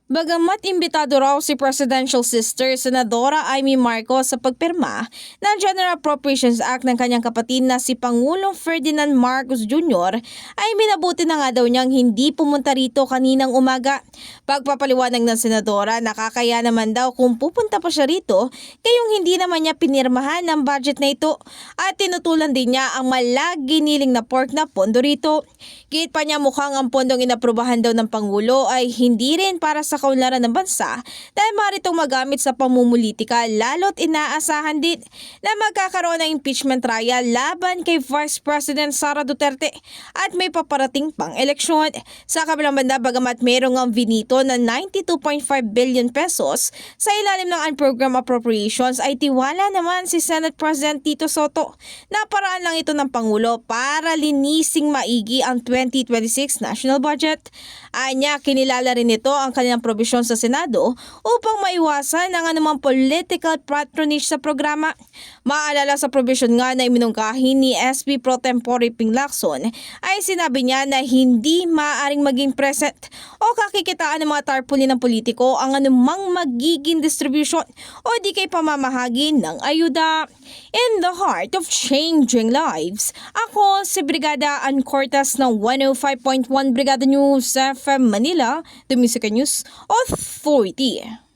Bagamat imbitado raw si Presidential Sister Senadora Amy Marcos sa pagpirma ng General Appropriations Act ng kanyang kapatid na si Pangulong Ferdinand Marcos Jr., ay minabuti na nga daw niyang hindi pumunta rito kaninang umaga. Pagpapaliwanag ng senadora, nakakaya naman daw kung pupunta pa siya rito kayong hindi naman niya pinirmahan ng budget na ito, at tinutulan din niya ang malaginiling na pork na pondo rito. Git pa niya mukhang ang pondong inaprubahan daw ng Pangulo ay hindi rin para sa kaunlaran ng bansa dahil maritong magamit sa pamumulitika, lalo't inaasahan din na magkakaroon ng impeachment trial laban kay Vice President Sara Duterte at may paparating pang eleksyon. Sa kabilang banda, bagamat mayroong ang vinito na 92.5 billion pesos sa ilalim ng unprogrammed appropriations, ay tiwala naman si Senate President Tito Soto na paraan lang ito ng Pangulo para linising maigi ang 2026 national budget. Anya, kinilala rin ito ang kanilang probisyon sa Senado upang maiwasan ang anumang political patronage sa programa. Maalala sa probisyon nga na iminungkahi ni SP Pro Tempore Ping Lacson, ay sinabi niya na hindi maaaring maging present o kakikitaan ng mga tarpaulin ng politiko ang anumang magiging distribution o di kay pamamahagi ng ayuda. In the heart of changing lives, ako si Brigada Ann Cortas ng 105.1 Brigada News FM Manila, the Music News Authority.